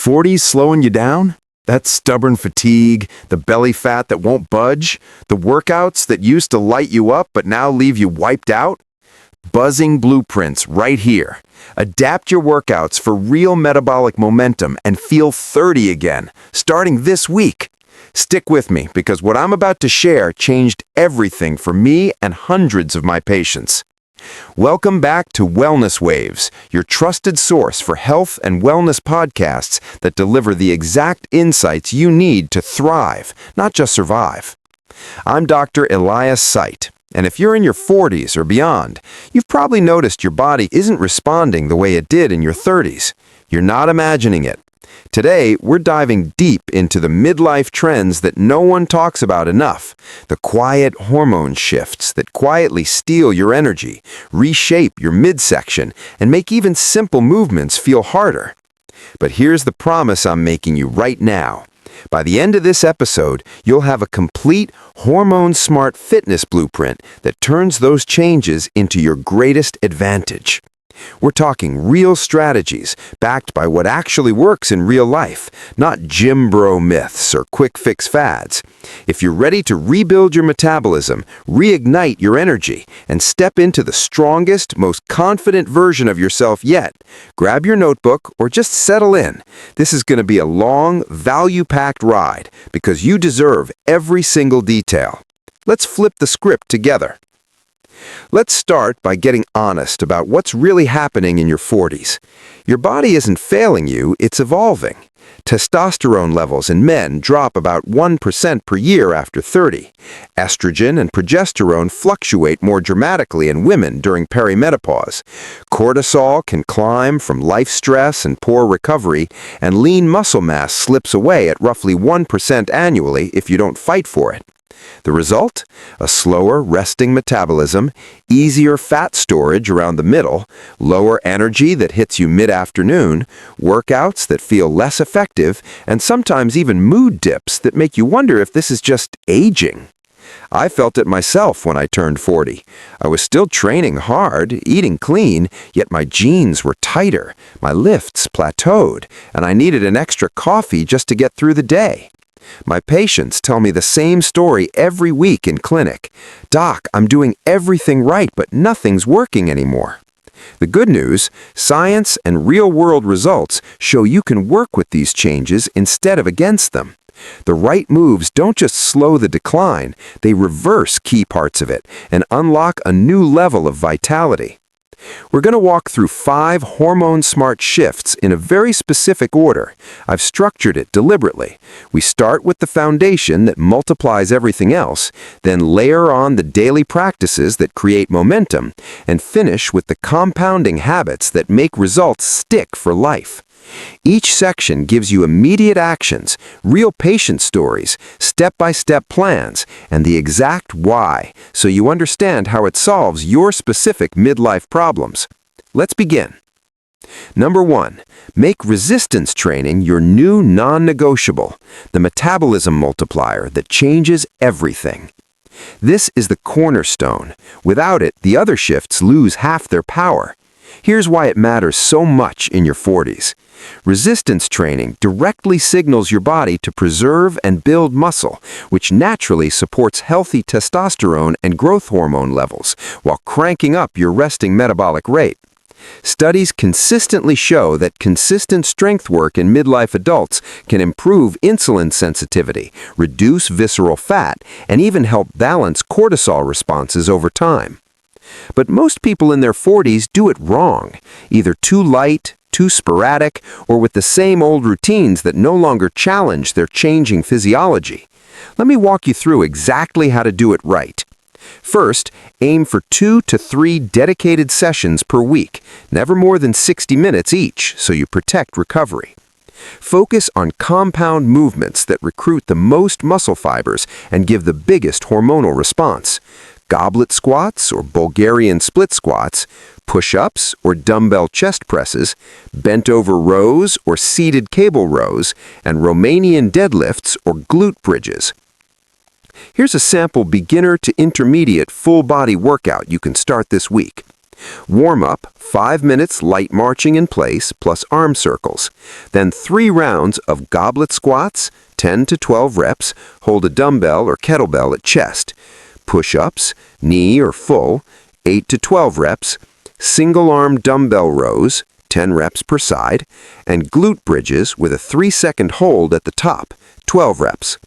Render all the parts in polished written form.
40s slowing you down? That stubborn fatigue, the belly fat that won't budge, the workouts that used to light you up but now leave you wiped out? Buzzing blueprints right here. Adapt your workouts for real metabolic momentum and feel 30 again, starting this week. Stick with me because what I'm about to share changed everything for me and hundreds of my patients. Welcome back to Wellness Waves, your trusted source for health and wellness podcasts that deliver the exact insights you need to thrive, not just survive. I'm Dr. Elias Site, and if you're in your 40s or beyond, you've probably noticed your body isn't responding the way it did in your 30s. You're not imagining it. Today, we're diving deep into the midlife trends that no one talks about enough, the quiet hormone shifts that quietly steal your energy, reshape your midsection, and make even simple movements feel harder. But here's the promise I'm making you right now. By the end of this episode, you'll have a complete hormone-smart fitness blueprint that turns those changes into your greatest advantage. We're talking real strategies backed by what actually works in real life, not gym bro myths or quick fix fads. If you're ready to rebuild your metabolism, reignite your energy, and step into the strongest, most confident version of yourself yet, grab your notebook or just settle in. This is going to be a long, value-packed ride because you deserve every single detail. Let's flip the script together. Let's start by getting honest about what's really happening in your 40s. Your body isn't failing you, it's evolving. Testosterone levels in men drop about 1% per year after 30. Estrogen and progesterone fluctuate more dramatically in women during perimenopause. Cortisol can climb from life stress and poor recovery, and lean muscle mass slips away at roughly 1% annually if you don't fight for it. The result? A slower resting metabolism, easier fat storage around the middle, lower energy that hits you mid-afternoon, workouts that feel less effective, and sometimes even mood dips that make you wonder if this is just aging. I felt it myself when I turned 40. I was still training hard, eating clean, yet my jeans were tighter, my lifts plateaued, and I needed an extra coffee just to get through the day. My patients tell me the same story every week in clinic. Doc, I'm doing everything right, but nothing's working anymore. The good news, science and real-world results show you can work with these changes instead of against them. The right moves don't just slow the decline, they reverse key parts of it and unlock a new level of vitality. We're going to walk through 5 hormone-smart shifts in a very specific order. I've structured it deliberately. We start with the foundation that multiplies everything else, then layer on the daily practices that create momentum, and finish with the compounding habits that make results stick for life. Each section gives you immediate actions, real patient stories, step-by-step plans, and the exact why, so you understand how it solves your specific midlife problems. Let's begin. Number 1, make resistance training your new non-negotiable, the metabolism multiplier that changes everything. This is the cornerstone. Without it, the other shifts lose half their power. Here's why it matters so much in your 40s. Resistance training directly signals your body to preserve and build muscle, which naturally supports healthy testosterone and growth hormone levels, while cranking up your resting metabolic rate. Studies consistently show that consistent strength work in midlife adults can improve insulin sensitivity, reduce visceral fat, and even help balance cortisol responses over time. But most people in their 40s do it wrong, either too light, too sporadic, or with the same old routines that no longer challenge their changing physiology. Let me walk you through exactly how to do it right. First, aim for 2 to 3 dedicated sessions per week, never more than 60 minutes each, so you protect recovery. Focus on compound movements that recruit the most muscle fibers and give the biggest hormonal response. Goblet squats or Bulgarian split squats, push-ups or dumbbell chest presses, bent-over rows or seated cable rows, and Romanian deadlifts or glute bridges. Here's a sample beginner to intermediate full-body workout you can start this week. Warm up, 5 minutes light marching in place plus arm circles. Then 3 rounds of goblet squats, 10 to 12 reps, hold a dumbbell or kettlebell at chest. Push-ups, knee or full, 8 to 12 reps. Single-arm dumbbell rows, 10 reps per side. And glute bridges with a 3-second hold at the top, 12 reps.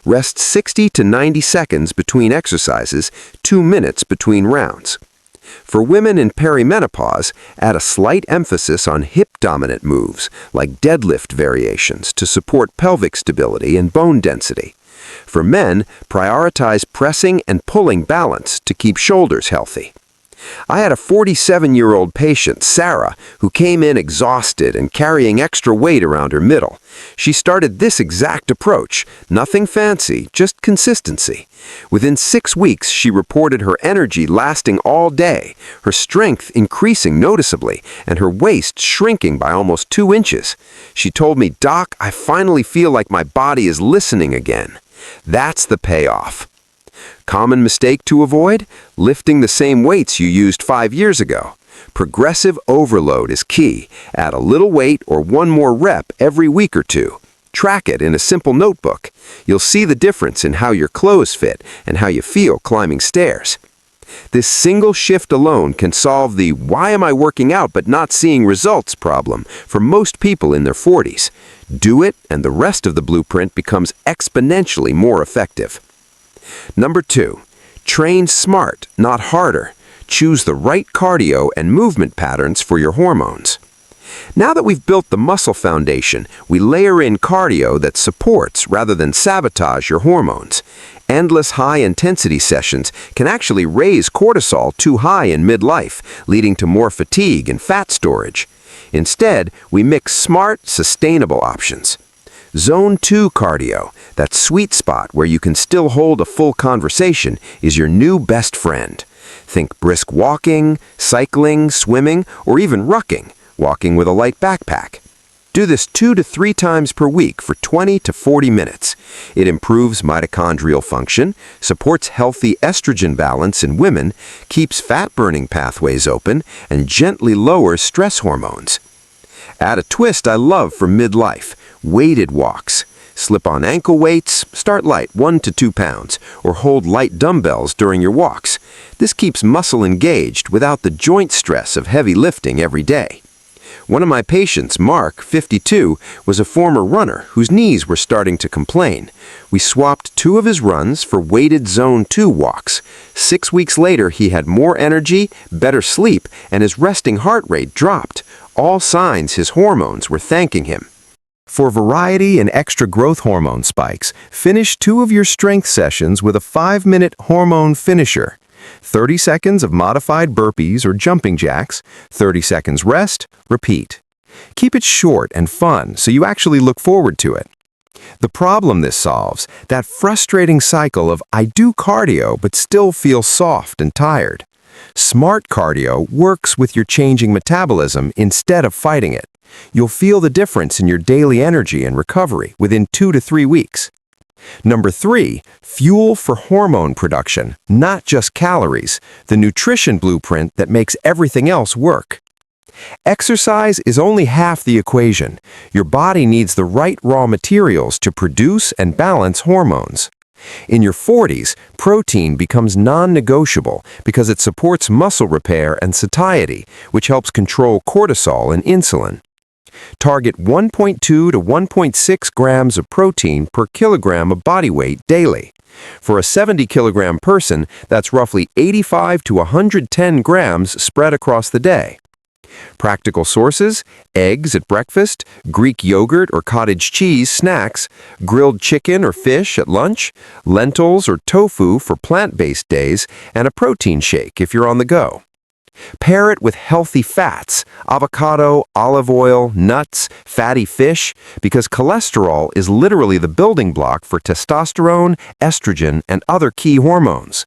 Rest 60 to 90 seconds between exercises, 2 minutes between rounds. For women in perimenopause, add a slight emphasis on hip-dominant moves, like deadlift variations, to support pelvic stability and bone density. For men, prioritize pressing and pulling balance to keep shoulders healthy. I had a 47-year-old patient, Sarah, who came in exhausted and carrying extra weight around her middle. She started this exact approach, nothing fancy, just consistency. Within 6 weeks, she reported her energy lasting all day, her strength increasing noticeably, and her waist shrinking by almost 2 inches. She told me, "Doc, I finally feel like my body is listening again." That's the payoff. Common mistake to avoid? Lifting the same weights you used 5 years ago. Progressive overload is key. Add a little weight or 1 more rep every week or 2. Track it in a simple notebook. You'll see the difference in how your clothes fit and how you feel climbing stairs. This single shift alone can solve the "why am I working out but not seeing results" problem for most people in their 40s. Do it and the rest of the blueprint becomes exponentially more effective. Number 2, train smart, not harder. Choose the right cardio and movement patterns for your hormones. Now that we've built the muscle foundation, we layer in cardio that supports rather than sabotage your hormones. Endless high-intensity sessions can actually raise cortisol too high in midlife, leading to more fatigue and fat storage. Instead, we mix smart, sustainable options. Zone 2 cardio, that sweet spot where you can still hold a full conversation, is your new best friend. Think brisk walking, cycling, swimming, or even rucking, walking with a light backpack. Do this 2 to 3 times per week for 20 to 40 minutes. It improves mitochondrial function, supports healthy estrogen balance in women, keeps fat-burning pathways open, and gently lowers stress hormones. Add a twist I love for midlife: weighted walks. Slip on ankle weights, start light, 1 to 2 pounds, or hold light dumbbells during your walks. This keeps muscle engaged without the joint stress of heavy lifting every day. One of my patients, Mark, 52, was a former runner whose knees were starting to complain. We swapped 2 of his runs for weighted Zone 2 walks. 6 weeks later, he had more energy, better sleep, and his resting heart rate dropped. All signs his hormones were thanking him. For variety and extra growth hormone spikes, finish 2 of your strength sessions with a 5-minute hormone finisher. 30 seconds of modified burpees or jumping jacks, 30 seconds rest, repeat. Keep it short and fun so you actually look forward to it. The problem this solves, that frustrating cycle of "I do cardio but still feel soft and tired." Smart cardio works with your changing metabolism instead of fighting it. You'll feel the difference in your daily energy and recovery within 2 to 3 weeks. Number 3, fuel for hormone production, not just calories, the nutrition blueprint that makes everything else work. Exercise is only half the equation. Your body needs the right raw materials to produce and balance hormones. In your 40s, protein becomes non-negotiable because it supports muscle repair and satiety, which helps control cortisol and insulin. Target 1.2 to 1.6 grams of protein per kilogram of body weight daily. For a 70-kilogram person, that's roughly 85 to 110 grams spread across the day. Practical sources: eggs at breakfast, Greek yogurt or cottage cheese snacks, grilled chicken or fish at lunch, lentils or tofu for plant-based days, and a protein shake if you're on the go. Pair it with healthy fats, avocado, olive oil, nuts, fatty fish, because cholesterol is literally the building block for testosterone, estrogen, and other key hormones.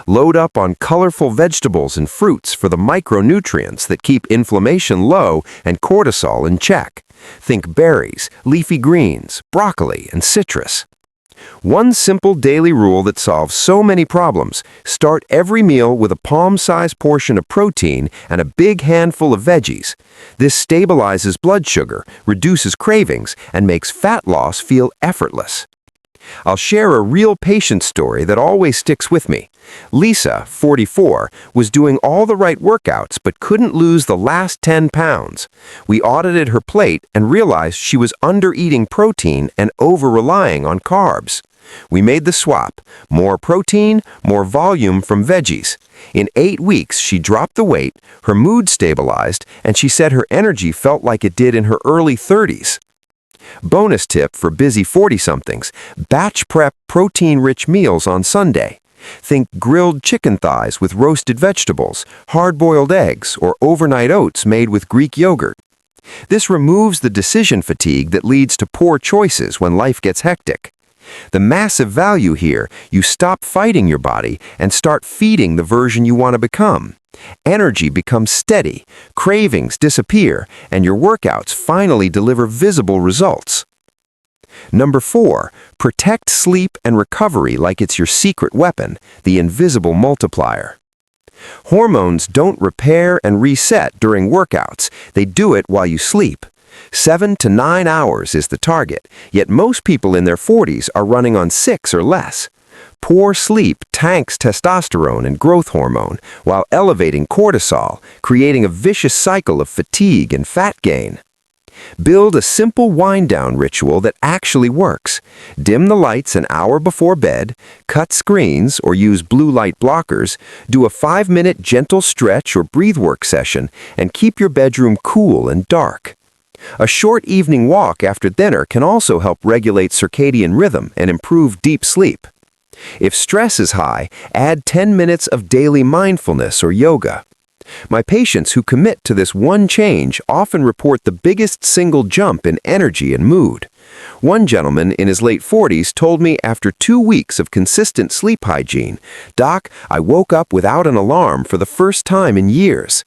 Load up on colorful vegetables and fruits for the micronutrients that keep inflammation low and cortisol in check. Think berries, leafy greens, broccoli, and citrus. One simple daily rule that solves so many problems: start every meal with a palm-sized portion of protein and a big handful of veggies. This stabilizes blood sugar, reduces cravings, and makes fat loss feel effortless. I'll share a real patient story that always sticks with me. Lisa, 44, was doing all the right workouts but couldn't lose the last 10 pounds. We audited her plate and realized she was under-eating protein and over-relying on carbs. We made the swap: more protein, more volume from veggies. In 8 weeks, she dropped the weight, her mood stabilized, and she said her energy felt like it did in her early 30s. Bonus tip for busy 40-somethings: batch prep protein-rich meals on Sunday. Think grilled chicken thighs with roasted vegetables, hard-boiled eggs, or overnight oats made with Greek yogurt. This removes the decision fatigue that leads to poor choices when life gets hectic. The massive value here: you stop fighting your body and start feeding the version you want to become. Energy becomes steady, cravings disappear, and your workouts finally deliver visible results. Number 4, protect sleep and recovery like it's your secret weapon, the invisible multiplier. Hormones don't repair and reset during workouts. They do it while you sleep. 7 to 9 hours is the target, yet most people in their 40s are running on 6 or less. Poor sleep tanks testosterone and growth hormone while elevating cortisol, creating a vicious cycle of fatigue and fat gain. Build a simple wind-down ritual that actually works. Dim the lights an hour before bed, cut screens or use blue light blockers, do a 5-minute gentle stretch or breathe work session, and keep your bedroom cool and dark. A short evening walk after dinner can also help regulate circadian rhythm and improve deep sleep. If stress is high, add 10 minutes of daily mindfulness or yoga. My patients who commit to this one change often report the biggest single jump in energy and mood. One gentleman in his late 40s told me after 2 weeks of consistent sleep hygiene, "Doc, I woke up without an alarm for the first time in years."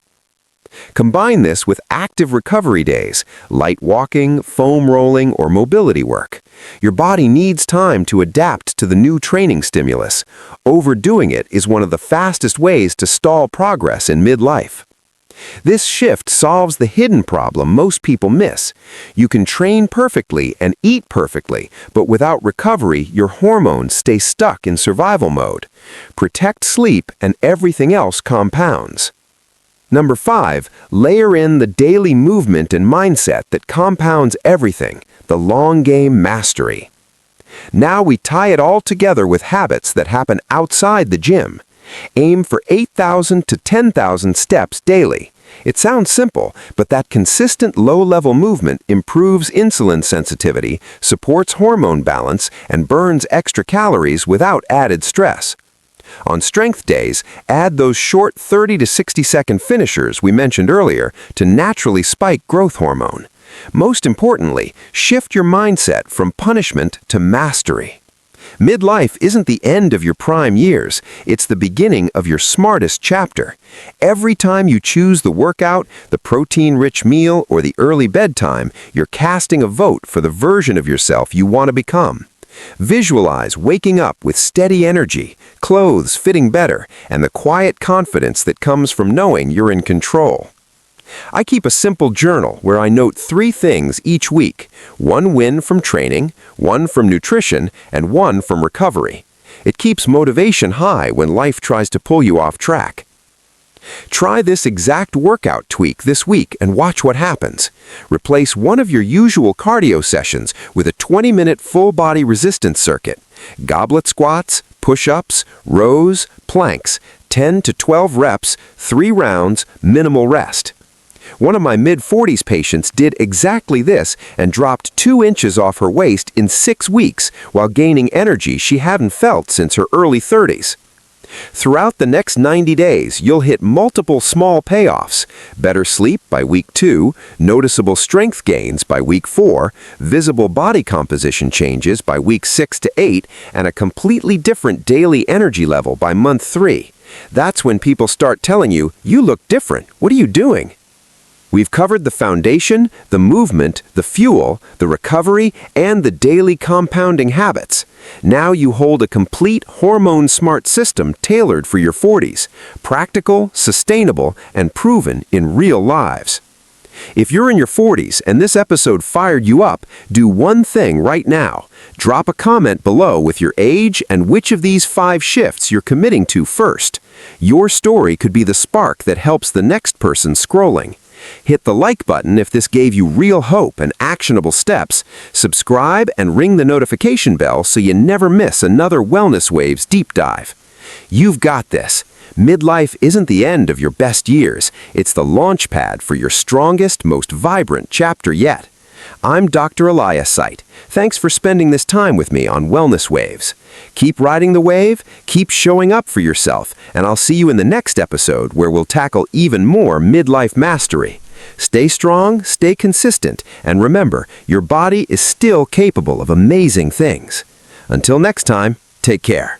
Combine this with active recovery days, light walking, foam rolling, or mobility work. Your body needs time to adapt to the new training stimulus. Overdoing it is one of the fastest ways to stall progress in midlife. This shift solves the hidden problem most people miss. You can train perfectly and eat perfectly, but without recovery, your hormones stay stuck in survival mode. Protect sleep and everything else compounds. Number 5, layer in the daily movement and mindset that compounds everything: the long game mastery. Now we tie it all together with habits that happen outside the gym. Aim for 8,000 to 10,000 steps daily. It sounds simple, but that consistent low-level movement improves insulin sensitivity, supports hormone balance, and burns extra calories without added stress. On strength days, add those short 30 to 60-second finishers we mentioned earlier to naturally spike growth hormone. Most importantly, shift your mindset from punishment to mastery. Midlife isn't the end of your prime years, it's the beginning of your smartest chapter. Every time you choose the workout, the protein-rich meal, or the early bedtime, you're casting a vote for the version of yourself you want to become. Visualize waking up with steady energy, clothes fitting better, and the quiet confidence that comes from knowing you're in control. I keep a simple journal where I note 3 things each week: 1 win from training, 1 from nutrition, and 1 from recovery. It keeps motivation high when life tries to pull you off track. Try this exact workout tweak this week and watch what happens. Replace one of your usual cardio sessions with a 20-minute full-body resistance circuit. Goblet squats, push-ups, rows, planks, 10 to 12 reps, 3 rounds, minimal rest. One of my mid-40s patients did exactly this and dropped 2 inches off her waist in 6 weeks while gaining energy she hadn't felt since her early 30s. Throughout the next 90 days, you'll hit multiple small payoffs: better sleep by week 2, noticeable strength gains by week 4, visible body composition changes by week 6 to 8, and a completely different daily energy level by month 3. That's when people start telling you, "You look different. What are you doing?" We've covered the foundation, the movement, the fuel, the recovery, and the daily compounding habits. Now you hold a complete hormone-smart system tailored for your 40s, practical, sustainable, and proven in real lives. If you're in your 40s and this episode fired you up, do one thing right now. Drop a comment below with your age and which of these 5 shifts you're committing to first. Your story could be the spark that helps the next person scrolling. Hit the like button if this gave you real hope and actionable steps. Subscribe and ring the notification bell so you never miss another Wellness Waves deep dive. You've got this. Midlife isn't the end of your best years. It's the launch pad for your strongest, most vibrant chapter yet. I'm Dr. Elias Site. Thanks for spending this time with me on Wellness Waves. Keep riding the wave, keep showing up for yourself, and I'll see you in the next episode where we'll tackle even more midlife mastery. Stay strong, stay consistent, and remember, your body is still capable of amazing things. Until next time, take care.